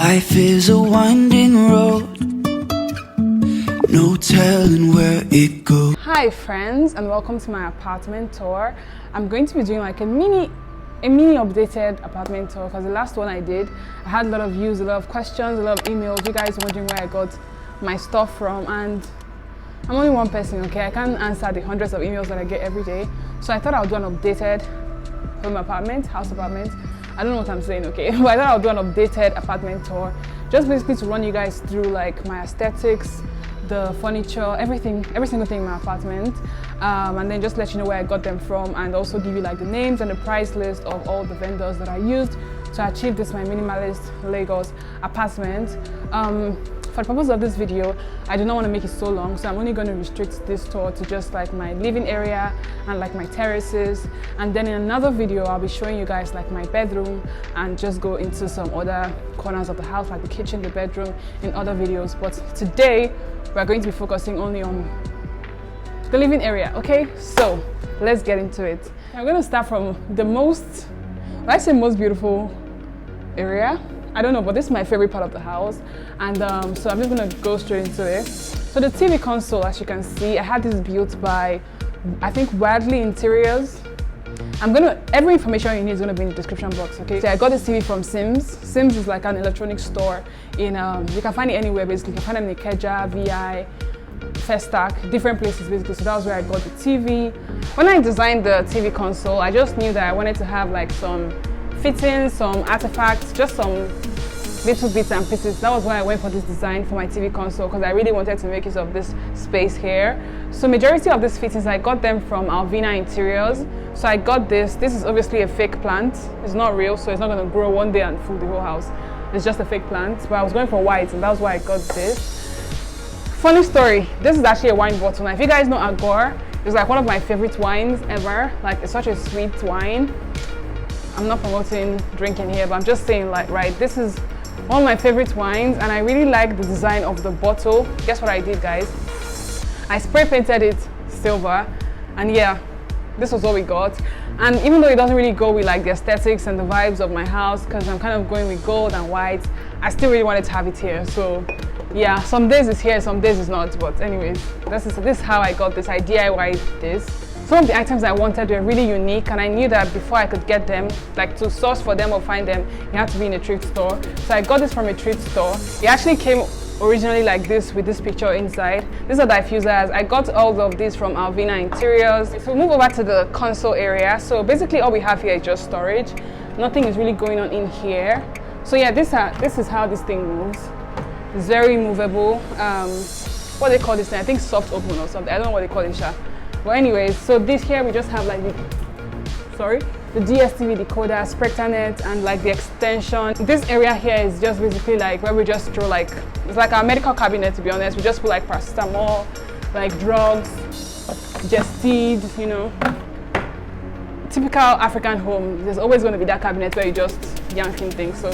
Life is a winding road, no telling where it goes. Hi friends, and welcome to my apartment tour. I'm going to be doing like a mini updated apartment tour because the last one I did, I had a lot of views, a lot of questions, a lot of emails, you guys wondering where I got my stuff from, and I'm only one person, okay? I can't answer the hundreds of emails that I get every day. So I thought I would do an updated house apartment. I don't know what I'm saying, okay? But I thought I would do an updated apartment tour, just basically to run you guys through like my aesthetics, the furniture, every single thing in my apartment, and then just let you know where I got them from, and also give you like the names and the price list of all the vendors that I used to achieve this My Minimalist Lagos Apartment. For the purpose of this video, I do not want to make it so long, so I'm only going to restrict this tour to just like my living area and like my terraces, and then in another video I'll be showing you guys like my bedroom and just go into some other corners of the house like the kitchen, the bedroom in other videos. But today we're going to be focusing only on the living area, okay? So let's get into it. I'm going to start from the most beautiful area. I don't know, but this is my favorite part of the house, and so I'm just gonna go straight into it. So the TV console, as you can see, I had this built by, I think, Wadley Interiors. Every information you need is gonna be in the description box, okay? So I got this TV from Sims. Sims is like an electronics store in, you can find it anywhere basically. You can find them in Ikeja, VI, Festac, different places basically. So that was where I got the TV. When I designed the TV console, I just knew that I wanted to have like some fittings, some artifacts, just some little bits and pieces. That was why I went for this design for my TV console, because I really wanted to make use of this space here. So majority of these fittings, I got them from Alvina Interiors. So I got this. This is obviously a fake plant. It's not real, so it's not going to grow one day and fool the whole house. It's just a fake plant. But I was going for white, and that was why I got this. Funny story, this is actually a wine bottle. Now, if you guys know Agor, it's like one of my favorite wines ever. Like, it's such a sweet wine. I'm not promoting drinking here, but I'm just saying, like, right, this is one of my favorite wines, and I really like the design of the bottle. Guess what I did, guys? I spray painted it silver, and yeah, this was what we got. And even though it doesn't really go with like the aesthetics and the vibes of my house, because I'm kind of going with gold and white, I still really wanted to have it here. So yeah, some days it's here, some days it's not, but anyways, this is how I got this. I DIY'd this. Some of the items I wanted were really unique, and I knew that before I could get them, like to source for them or find them, you have to be in a thrift store. So I got this from a thrift store. It actually came originally like this with this picture inside. These are diffusers. I got all of these from Alvina Interiors. So we'll move over to the console area. So basically all we have here is just storage. Nothing is really going on in here. So yeah, this is how this thing moves. It's very movable. What they call this thing? I think soft open or something. I don't know what they call it, Sha. But anyways, so this here we just have like the DSTV decoder, SpectraNet, and like the extension. This area here is just basically like where we just throw like, it's like our medical cabinet, to be honest. We just put like paracetamol, like drugs, Gestid, you know. Typical African home, there's always going to be that cabinet where you just yanking things. So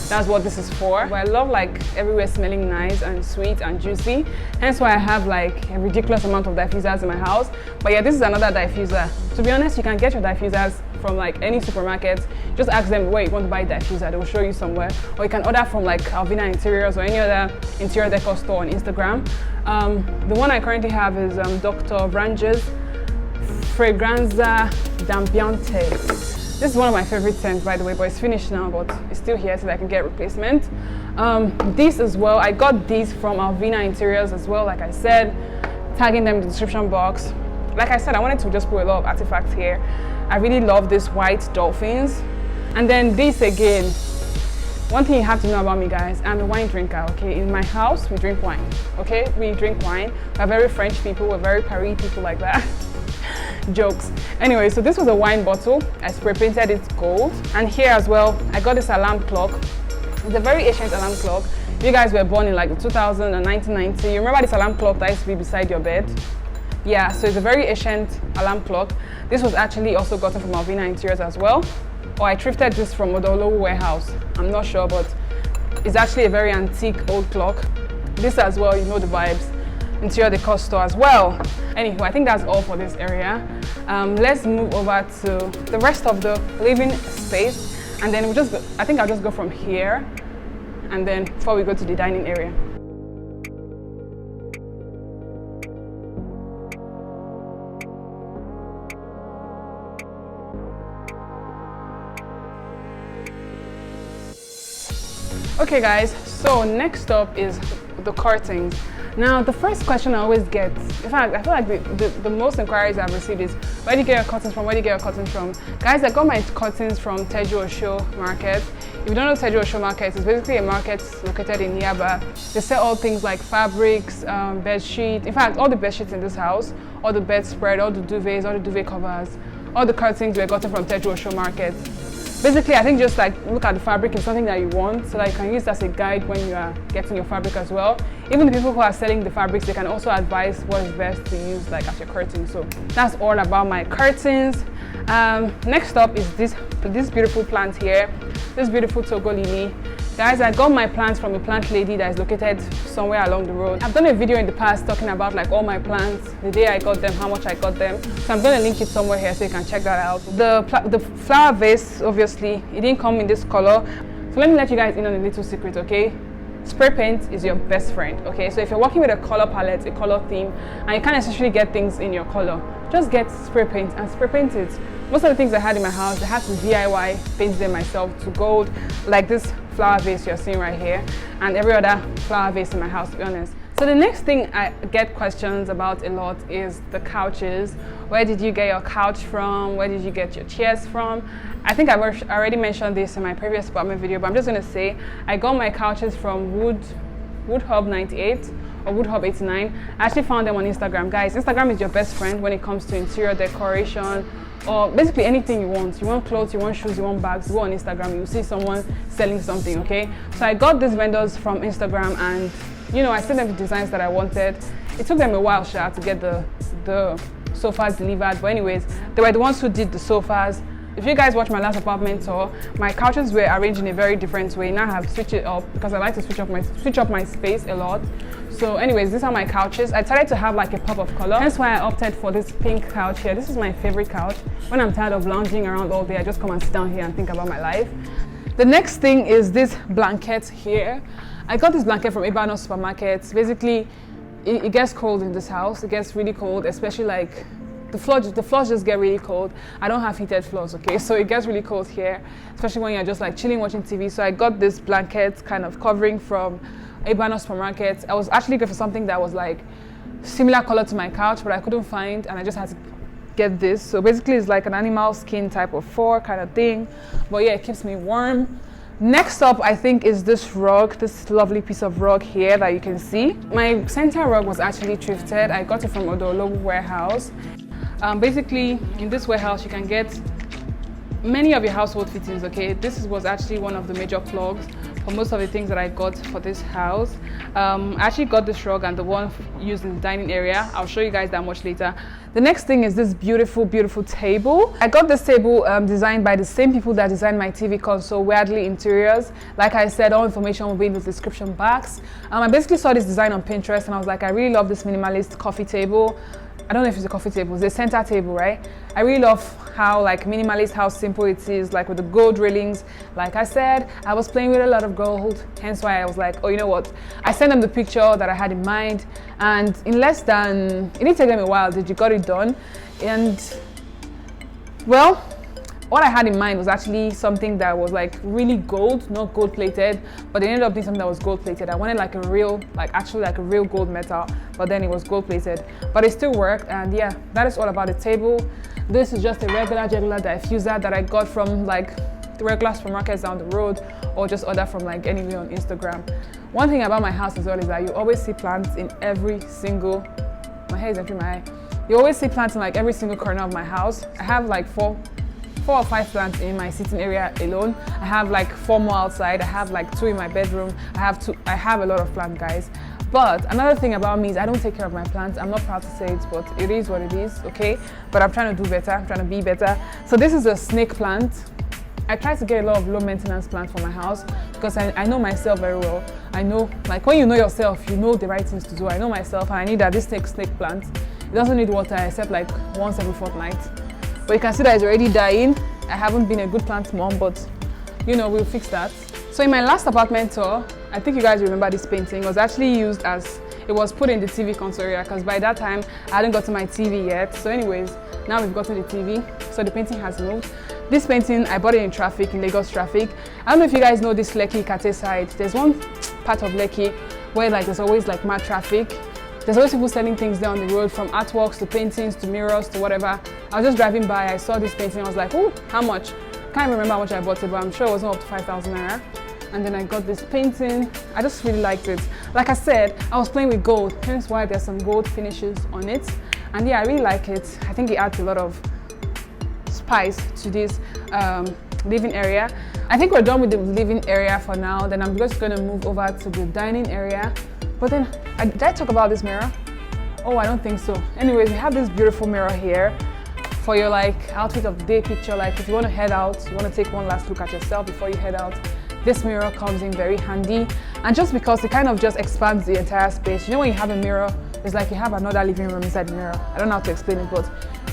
that's what this is for. But I love like everywhere smelling nice and sweet and juicy. Hence why I have like a ridiculous amount of diffusers in my house. But yeah, this is another diffuser. To be honest, you can get your diffusers from like any supermarket. Just ask them where you want to buy diffuser. They will show you somewhere. Or you can order from like Alvina Interiors or any other interior decor store on Instagram. The one I currently have is Dr. Brange's Fragranza d'Ambiente. This is one of my favorite scents, by the way, but it's finished now, but it's still here so that I can get a replacement. This as well, I got these from Alvina Interiors as well, like I said, tagging them in the description box. Like I said, I wanted to just put a lot of artifacts here. I really love this white Dolphins. And then this again, one thing you have to know about me, guys, I'm a wine drinker, okay? In my house, we drink wine, okay? We drink wine. We're very French people, we're very Paris people like that. Jokes. Anyway, so this was a wine bottle. I spray painted it gold. And here as well, I got this alarm clock. It's a very ancient alarm clock. If you guys were born in like 2000 and 1990, you remember this alarm clock that used to be beside your bed? Yeah, so it's a very ancient alarm clock. This was actually also gotten from Alvina Interiors as well. Or I thrifted this from Odo-Olowu Warehouse. I'm not sure, but it's actually a very antique old clock. This as well, you know the vibes. Interior decor store as well. Anyway, I think that's all for this area. Let's move over to the rest of the living space, and then I think I'll just go from here and then before we go to the dining area. Okay guys, so next up is the curtains. Now the first question I always get, in fact I feel like the most inquiries I've received is, where do you get your curtains from, where do you get your curtains from? Guys, I got my curtains from Tejuosho Market. If you don't know Tejuosho Market, it's basically a market located in Yaba. They sell all things like fabrics, bed sheets, in fact all the bed sheets in this house, all the bedspread, all the duvets, all the duvet covers, all the curtains were gotten from Tejuosho Market. Basically, I think just like look at the fabric is something that you want, so that you can use it as a guide when you are getting your fabric as well. Even the people who are selling the fabrics, they can also advise what is best to use like as your curtain. So that's all about my curtains. Next up is this beautiful plant here, this beautiful Togo lily. Guys, I got my plants from a plant lady that is located somewhere along the road. I've done a video in the past talking about like all my plants, the day I got them, how much I got them. So I'm going to link it somewhere here so you can check that out. The flower vase, obviously, it didn't come in this color. So let me let you guys in on a little secret, okay? Spray paint is your best friend, okay? So if you're working with a color palette, a color theme, and you can't necessarily get things in your color, just get spray paint and spray paint it. Most of the things I had in my house, I had to DIY paint them myself to gold, like this flower vase you're seeing right here, and every other flower vase in my house, to be honest. So the next thing I get questions about a lot is the couches. Where did you get your couch from? Where did you get your chairs from? I think I've already mentioned this in my previous apartment video, but I'm just going to say I got my couches from Wood Hub 98 or Wood Hub 89. I actually found them on Instagram. Guys, Instagram is your best friend when it comes to interior decoration, or basically anything you want. You want clothes, you want shoes, you want bags, go on Instagram, you'll see someone selling something, okay? So I got these vendors from Instagram, and you know, I sent them the designs that I wanted. It took them a while, to get the sofas delivered, but anyways, they were the ones who did the sofas. If you guys watch my last apartment tour, my couches were arranged in a very different way. Now I have switched it up because I like to switch up my space a lot. So anyways, these are my couches. I tried to have like a pop of color. That's why I opted for this pink couch here. This is my favorite couch. When I'm tired of lounging around all day, I just come and sit down here and think about my life. The next thing is this blanket here. I got this blanket from Ebeano supermarket. Basically, it gets cold in this house. It gets really cold, especially like the floors just get really cold. I don't have heated floors, okay? So it gets really cold here, especially when you're just like chilling watching TV. So I got this blanket kind of covering from Ebeano supermarket. I was actually looking for something that was like similar color to my couch, but I couldn't find, and I just had to get this. So basically it's like an animal skin type of fur kind of thing, but yeah, it keeps me warm. Next up, I think, is this rug, this lovely piece of rug here that you can see. My center rug was actually thrifted. I got it from Odo-Olowu Warehouse. Basically, in this warehouse, you can get many of your household fittings, okay? This was actually one of the major plugs for most of the things that I got for this house. I actually got this rug and the one used in the dining area. I'll show you guys that much later. The next thing is this beautiful, beautiful table. I got this table designed by the same people that designed my TV console, Weirdly Interiors. Like I said, all information will be in the description box. I basically saw this design on Pinterest and I was like, I really love this minimalist coffee table. I don't know if it's a coffee table, it's a center table, right? I really love how like minimalist, how simple it is, like with the gold railings. Like I said, I was playing with a lot of gold, hence why I was like, oh, you know what? I sent them the picture that I had in mind, and in less than, it didn't take them a while, they got it done. And well, what I had in mind was actually something that was like really gold, not gold plated, but it ended up being something that was gold plated. I wanted like a real, actually like a real gold metal, but then it was gold plated. But it still worked, and yeah, that is all about the table. This is just a regular diffuser that I got from like the regular supermarkets down the road, or just order from like anywhere on Instagram. One thing about my house as well is that you always see plants in every single, my hair is entering my eye. You always see plants in like every single corner of my house. I have like four or five plants in my sitting area alone. I have like 4 more outside. I have like 2 in my bedroom. I have a lot of plants, guys. But another thing about me is I don't take care of my plants. I'm not proud to say it, but it is what it is, okay? But I'm trying to do better. I'm trying to be better. So this is a snake plant. I try to get a lot of low maintenance plants for my house because I know myself very well. I know, like when you know yourself, you know the right things to do. I know myself, and I need that this snake plant. It doesn't need water except like once every fortnight. But you can see that it's already dying. I haven't been a good plant mom, but you know, we'll fix that. So in my last apartment tour, I think you guys remember this painting. It was actually used as, it was put in the TV console area because by that time I hadn't gotten my TV yet. So anyways, now we've gotten the TV, so the painting has moved. This painting, I bought it in traffic, in Lagos traffic. I don't know if you guys know this Lekki-Ikate side. There's one part of Lekki where like there's always like mad traffic. There's always people selling things there on the road, from artworks to paintings to mirrors to whatever. I was just driving by, I saw this painting, I was like, oh, how much? Can't remember how much I bought it, but I'm sure it wasn't up to 5,000 naira. And then I got this painting. I just really liked it. Like I said, I was playing with gold, hence why there's some gold finishes on it. And yeah, I really like it. I think it adds a lot of spice to this living area. I think we're done with the living area for now. Then I'm just gonna move over to the dining area. But then, did I talk about this mirror? Oh, I don't think so. Anyways, we have this beautiful mirror here for your like outfit of the day picture. Like if you want to head out, you want to take one last look at yourself before you head out. This mirror comes in very handy, and just because it kind of just expands the entire space. You know when you have a mirror, it's like you have another living room inside the mirror. I don't know how to explain it, but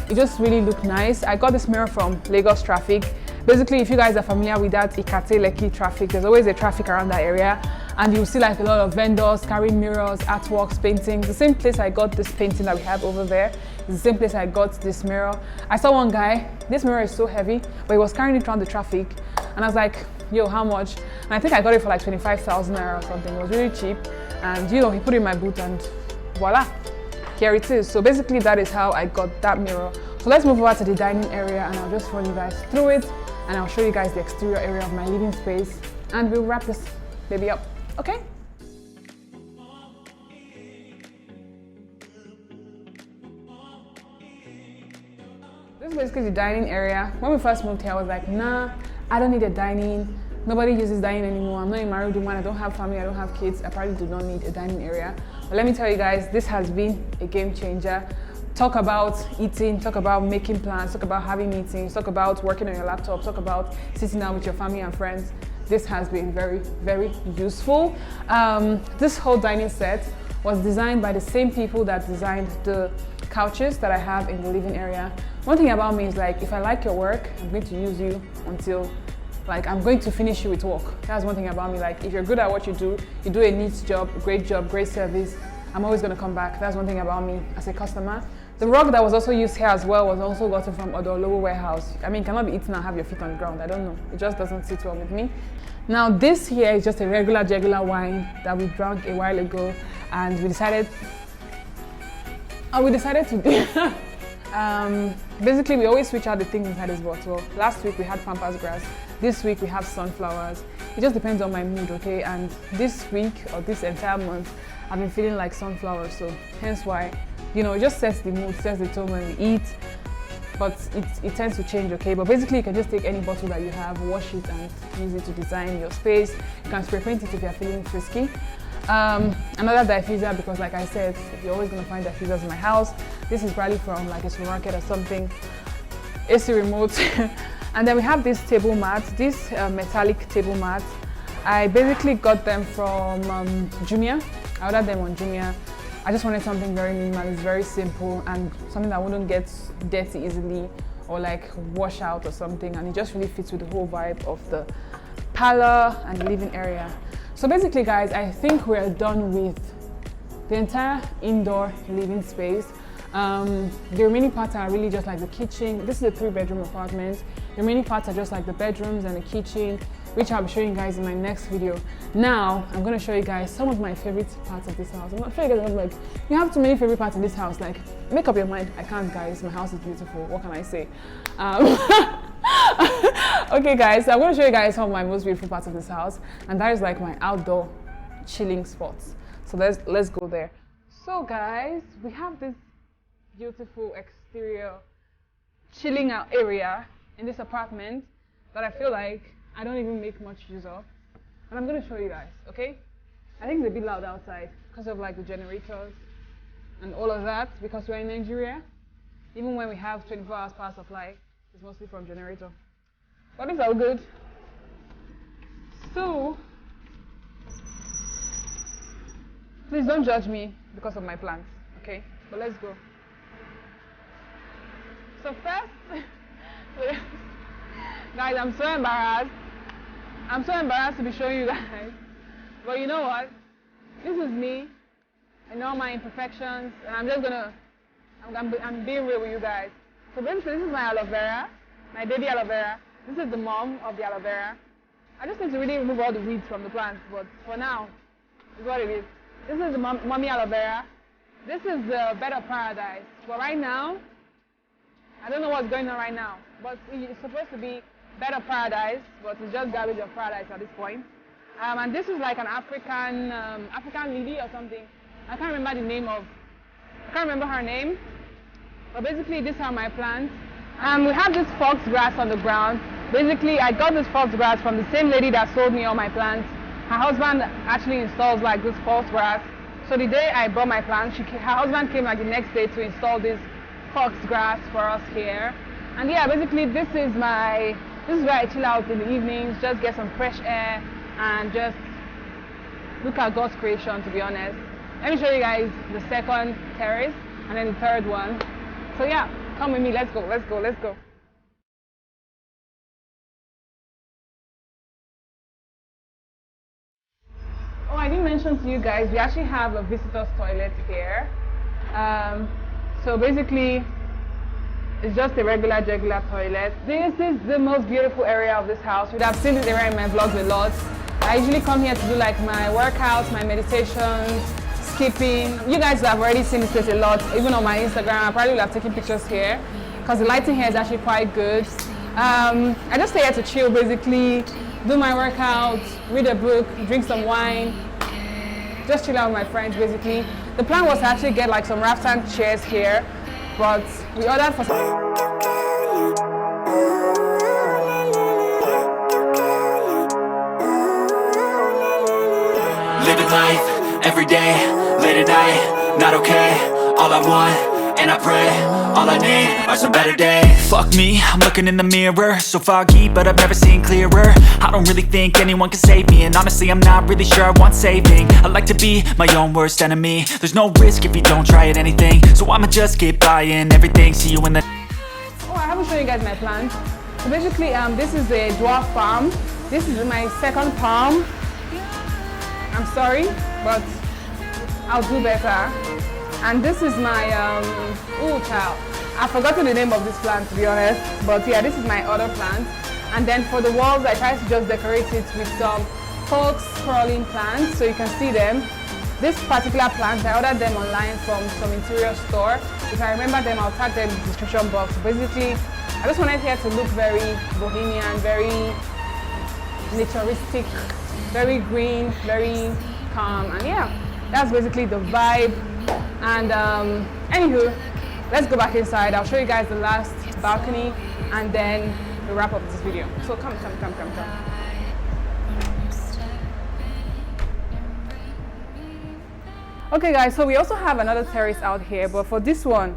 it just really looked nice. I got this mirror from Lagos traffic. Basically, if you guys are familiar with that Ikate Lekki traffic, there's always a traffic around that area, and you'll see like a lot of vendors carrying mirrors, artworks, paintings. The same place I got this painting that we have over there is the same place I got this mirror. I saw one guy, this mirror is so heavy, but he was carrying it around the traffic, and I was like, yo, how much? And I think I got it for like 25,000 naira or something. It was really cheap, and you know, he put it in my boot and voila, here it is. So basically that is how I got that mirror. So let's move over to the dining area, and I'll just run you guys through it, and I'll show you guys the exterior area of my living space, and we'll wrap this baby up, okay? This is basically the dining area. When we first moved here, I was like, nah, I don't need a dining. Nobody uses dining anymore. I'm not a married woman, I don't have family, I don't have kids. I probably do not need a dining area. But let me tell you guys, this has been a game changer. Talk about eating, talk about making plans, talk about having meetings, talk about working on your laptop, talk about sitting down with your family and friends. This has been very, very useful. This whole dining set was designed by the same people that designed the couches that I have in the living area. One thing about me is like, if I like your work, I'm going to use you until like I'm going to finish you with work. That's one thing about me. Like if you're good at what you do a neat job, great service, I'm always going to come back. That's one thing about me as a customer. The rug that was also used here as well was also gotten from Odo-Olowu Warehouse. I mean, cannot be eaten and have your feet on the ground. I don't know. It just doesn't sit well with me. Now this here is just a regular wine that we drank a while ago, and we decided to do basically we always switch out the things inside this bottle. Last week we had pampas grass. This week we have sunflowers. It just depends on my mood, okay? And this week or this entire month I've been feeling like sunflowers, so hence why, you know, it just sets the mood, sets the tone when we eat, but it tends to change, okay? But basically you can just take any bottle that you have, wash it and use it to design your space. You can spray paint it if you're feeling frisky. Another diffuser, because like I said, you're always going to find diffusers in my house. This is probably from like a supermarket or something. AC remote. And then we have this table mat, this metallic table mat. I basically got them from Jumia. I ordered them on Jumia. I just wanted something very minimalist, very simple, and something that wouldn't get dirty easily or like wash out or something. And it just really fits with the whole vibe of the parlor and the living area. So basically guys, I think we're done with the entire indoor living space. The remaining parts are really just like the kitchen. This is a 3-bedroom apartment. The remaining parts are just like the bedrooms and the kitchen, which I'll be showing you guys in my next video. Now, I'm going to show you guys some of my favorite parts of this house. I'm not sure you guys are like, you have too many favorite parts in this house. Like, make up your mind. I can't, guys. My house is beautiful. What can I say? Okay guys, so I'm going to show you guys some of my most beautiful parts of this house, and that is like my outdoor chilling spots. So let's go there. So guys, we have this beautiful exterior chilling out area in this apartment that I feel like I don't even make much use of, and I'm going to show you guys, okay? I think it's a bit loud outside because of like the generators and all of that, because we're in Nigeria. Even when we have 24 hours power supply, it's mostly from generator. But it's all good. So, please don't judge me because of my plants, okay? But let's go. So first, guys, I'm so embarrassed. I'm so embarrassed to be showing you guys. But you know what? This is me and all my imperfections, and I'm just gonna, I'm being real with you guys. So basically, this is my aloe vera, my baby aloe vera. This is the mom of the aloe vera. I just need to really remove all the weeds from the plants, but for now, it's what it is. This is the mommy aloe vera. This is the bed of paradise. But right now, I don't know what's going on right now, but it's supposed to be bed of paradise, but it's just garbage of paradise at this point. And this is like an African lady or something. I can't remember her name. But basically, these are my plants. We have this fox grass on the ground. Basically, I got this fox grass from the same lady that sold me all my plants. Her husband actually installs like this fox grass. So the day I bought my plants, her husband came like the next day to install this fox grass for us here. And yeah, basically this is where I chill out in the evenings, just get some fresh air and just look at God's creation, to be honest. Let me show you guys the second terrace and then the third one. So yeah, come with me, let's go. Oh, I didn't mention to you guys, we actually have a visitor's toilet here. So basically, it's just a regular toilet. This is the most beautiful area of this house. You'd have seen this area in my vlogs a lot. I usually come here to do like my workouts, my meditations, skipping. You guys have already seen this place a lot, even on my Instagram. I probably will have taken pictures here because the lighting here is actually quite good. I just stay here to chill, basically, do my workouts, read a book, drink some wine, just chill out with my friends, basically. The plan was to actually get like some rattan chairs here, but we ordered for some. Living life, every day, late at night, not okay. All I want, and I pray, all I need are some better days. Fuck me, I'm looking in the mirror, so foggy, but I've never seen clearer. I don't really think anyone can save me, and honestly I'm not really sure I want saving. I like to be my own worst enemy. There's no risk if you don't try at anything, so I'ma just keep buying everything. See you in the... Oh, I haven't shown you guys my plants. So basically, this is a dwarf palm. This is my second palm. I'm sorry, but I'll do better. And this is my, oh child, I've forgotten the name of this plant, to be honest. But yeah, this is my other plant. And then for the walls, I try to just decorate it with some fox crawling plants so you can see them. This particular plant, I ordered them online from some interior store. If I remember them, I'll tag them in the description box. Basically, I just wanted here to look very bohemian, very naturistic, very green, very calm, and yeah, that's basically the vibe. And anywho, let's go back inside. I'll show you guys the last balcony and then we'll wrap up this video. So come. Okay guys, so we also have another terrace out here, but for this one,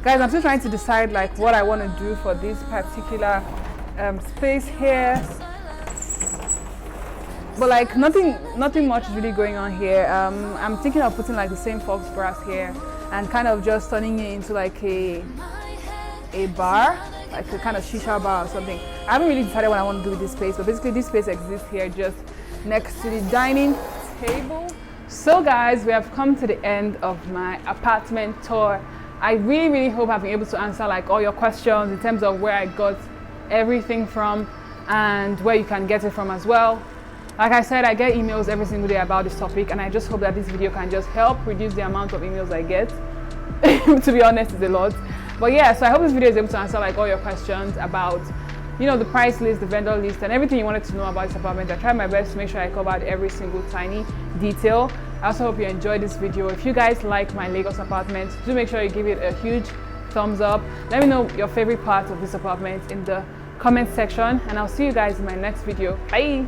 guys, I'm still trying to decide like what I want to do for this particular space here. But like nothing much is really going on here. I'm thinking of putting like the same fox grass here and kind of just turning it into like a bar, like a kind of shisha bar or something. I haven't really decided what I want to do with this space, but basically this space exists here just next to the dining table. So guys, we have come to the end of my apartment tour. I really hope I've been able to answer like all your questions in terms of where I got everything from and where you can get it from as well. Like I said, I get emails every single day about this topic, and I just hope that this video can just help reduce the amount of emails I get. To be honest, it's a lot. But yeah, so I hope this video is able to answer like all your questions about, you know, the price list, the vendor list, and everything you wanted to know about this apartment. I tried my best to make sure I covered every single tiny detail. I also hope you enjoyed this video. If you guys like my Lagos apartment, do make sure you give it a huge thumbs up. Let me know your favorite part of this apartment in the comment section, and I'll see you guys in my next video. Bye.